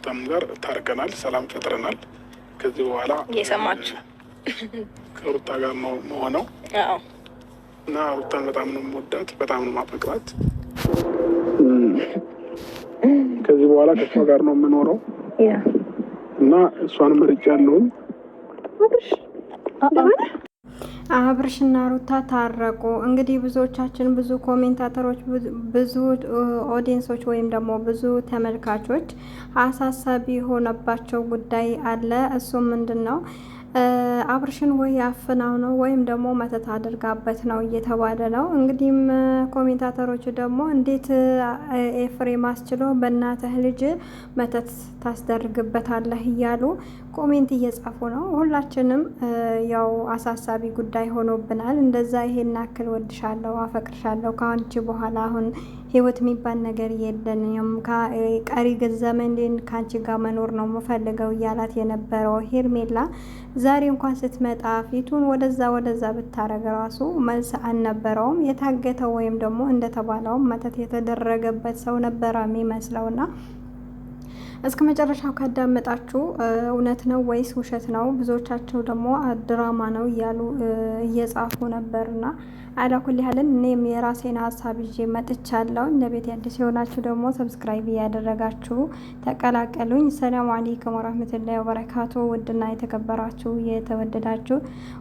ከሩታም ጋር ታርቀናል፣ ሰላም ፈጥረናል። ከዚህ በኋላ እየሰማችሁ ከሩታ ጋር ነው መሆነው እና ሩታን በጣም ነው የምወዳት፣ በጣም ነው የማፈቅራት። ከዚህ በኋላ ከእሷ ጋር ነው የምኖረው እና እሷን መርጫ ያለውን አብርሽና ሩታ ታረቁ። እንግዲህ ብዙዎቻችን፣ ብዙ ኮሜንታተሮች፣ ብዙ ኦዲየንሶች ወይም ደግሞ ብዙ ተመልካቾች አሳሳቢ የሆነባቸው ጉዳይ አለ። እሱም ምንድን ነው? አብርሽን ወይ አፍናው ነው ወይም ደግሞ መተት አድርጋበት ነው እየተባለ ነው። እንግዲህም ኮሜንታተሮቹ ደግሞ እንዴት ኤፍሬም አስችሎ በእናትህ ልጅ መተት ታስደርግበታለህ እያሉ ኮሜንት እየጻፉ ነው። ሁላችንም ያው አሳሳቢ ጉዳይ ሆኖብናል። እንደዛ ይሄን አክል ወድሻለሁ፣ አፈቅርሻለሁ ከአንቺ በኋላ አሁን ህይወት የሚባል ነገር የለንም፣ ቀሪ ዘመኔን ከአንቺ ጋር መኖር ነው የምፈልገው እያላት የነበረው ሄርሜላ ዛሬ እንኳን ስትመጣ ፊቱን ወደዛ ብታረግ ራሱ መልስ አልነበረውም። የታገተው ወይም ደግሞ እንደተባለው መተት የተደረገበት ሰው ነበረ የሚመስለውና እስከ መጨረሻው ካዳመጣችሁ እውነት ነው ወይስ ውሸት ነው? ብዙዎቻቸው ደግሞ ድራማ ነው እያሉ እየጻፉ ነበርና አላኩል ያህልን እኔም የራሴን ሀሳብ ይዤ መጥቻለሁ። ለቤት አዲስ የሆናችሁ ደግሞ ሰብስክራይብ እያደረጋችሁ ተቀላቀሉኝ። ሰላም አለይኩም ወራህመቱላሂ ወበረካቱ። ውድና የተከበራችሁ የተወደዳችሁ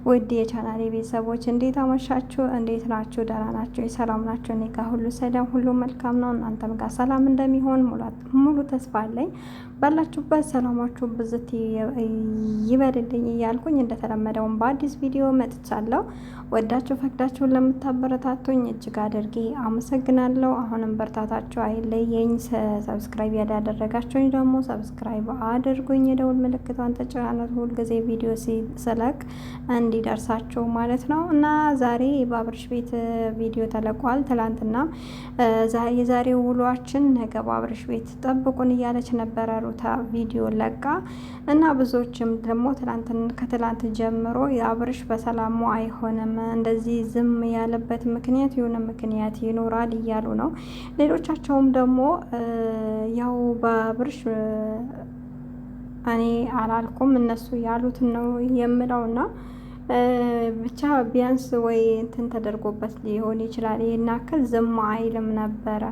ውድ የቻናሌ ቤተሰቦች እንዴት አመሻችሁ? እንዴት ናችሁ? ደህና ናችሁ? ሰላም ናችሁ? እኔ ጋር ሁሉ ሰላም፣ ሁሉ መልካም ነው። እናንተም ጋር ሰላም እንደሚሆን ሙሉ ተስፋ አለኝ። ባላችሁበት ሰላማችሁ ብዝት ይበልልኝ እያልኩኝ እንደተለመደውን በአዲስ ቪዲዮ መጥቻለሁ። ወዳችሁ ፈቅዳችሁን ለምታበረታቱኝ እጅግ አድርጌ አመሰግናለሁ። አሁንም በርታታችሁ አይለየኝ። ሰብስክራይብ ያላደረጋችሁኝ ደግሞ ሰብስክራይብ አድርጉኝ፣ የደውል ምልክቷን ተጫኑት፣ ሁልጊዜ ቪዲዮ ሲለቅ እንዲደርሳችሁ ማለት ነው። እና ዛሬ በአብርሽ ቤት ቪዲዮ ተለቋል። ትላንትና የዛሬው ውሏችን ነገ በአብርሽ ቤት ጠብቁን እያለች ነበረ ሩታ ቪዲዮ ለቃ እና ብዙዎችም ደግሞ ከትላንት ጀምሮ የአብርሽ በሰላሙ አይሆንም እንደዚህ ዝም ያለበት ምክንያት የሆነ ምክንያት ይኖራል እያሉ ነው። ሌሎቻቸውም ደግሞ ያው በአብርሽ እኔ አላልኩም እነሱ ያሉትን ነው የምለውና ብቻ ቢያንስ ወይ እንትን ተደርጎበት ሊሆን ይችላል። ይሄን ያክል ዝም አይልም ነበረ።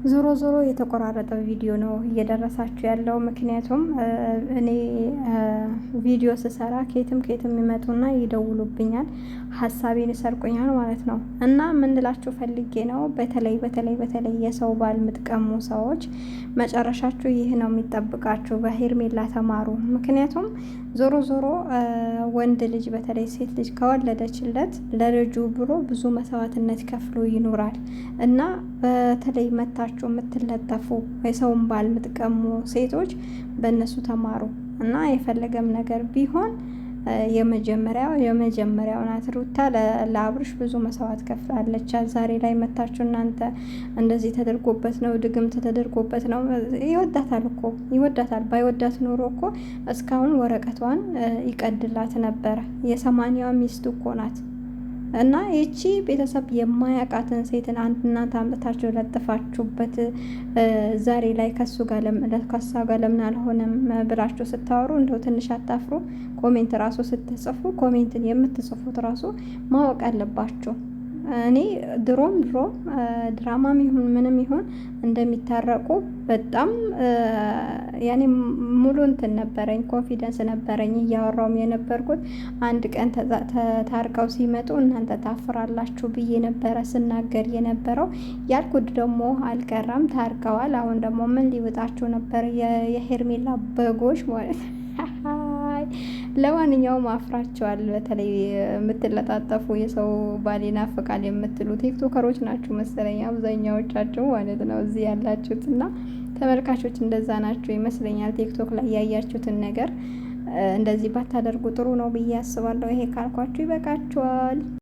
ዞሮ ዞሮ የተቆራረጠ ቪዲዮ ነው እየደረሳችሁ ያለው። ምክንያቱም እኔ ቪዲዮ ስሰራ ኬትም ይመጡና ይደውሉብኛል፣ ሀሳቤን ይሰርቁኛል ማለት ነው። እና ምንላችሁ ፈልጌ ነው፣ በተለይ የሰው ባል የምትቀሙ ሰዎች መጨረሻችሁ ይህ ነው የሚጠብቃችሁ። በሄርሜላ ተማሩ። ምክንያቱም ዞሮ ዞሮ ወንድ ልጅ በተለይ ሴት ልጅ ከወለደችለት ለልጁ ብሎ ብዙ መስዋዕትነት ከፍሎ ይኖራል እና በተለይ መታችሁ የምትለጠፉ የሰውን ባል የምትቀሙ ሴቶች በእነሱ ተማሩ እና የፈለገም ነገር ቢሆን የመጀመሪያው ናት ሩታ። ለአብርሽ ብዙ መስዋዕት ከፍላለች። ዛሬ ላይ መታችሁ እናንተ እንደዚህ ተደርጎበት ነው፣ ድግምት ተደርጎበት ነው። ይወዳታል እኮ ይወዳታል። ባይወዳት ኖሮ እኮ እስካሁን ወረቀቷን ይቀድላት ነበረ። የ80ዋ ሚስቱ እኮ ናት። እና ይቺ ቤተሰብ የማያውቃትን ሴትን አንድ እናንተ አምጥታችሁ ለጥፋችሁበት ዛሬ ላይ ከሷ ጋር ለምን አልሆነም ብላችሁ ስታወሩ እንደው ትንሽ አታፍሩ? ኮሜንት ራሱ ስትጽፉ ኮሜንትን የምትጽፉት ራሱ ማወቅ አለባችሁ። እኔ ድሮም ድራማም ይሁን ምንም ይሁን እንደሚታረቁ በጣም ያኔ ሙሉ እንትን ነበረኝ፣ ኮንፊደንስ ነበረኝ። እያወራውም የነበርኩት አንድ ቀን ታርቀው ሲመጡ እናንተ ታፍራላችሁ ብዬ ነበረ ስናገር የነበረው። ያልኩት ደግሞ አልቀረም፣ ታርቀዋል። አሁን ደግሞ ምን ሊውጣችሁ ነበር የሄርሜላ በጎች ማለት ለማንኛውም አፍራቸዋል። በተለይ የምትለጣጠፉ የሰው ባል ይናፍቃል የምትሉ ቲክቶከሮች ናችሁ መሰለኝ አብዛኛዎቻችሁ ማለት ነው እዚህ ያላችሁት እና ተመልካቾች እንደዛ ናችሁ ይመስለኛል። ቲክቶክ ላይ ያያችሁትን ነገር እንደዚህ ባታደርጉ ጥሩ ነው ብዬ አስባለሁ። ይሄ ካልኳችሁ ይበቃችኋል።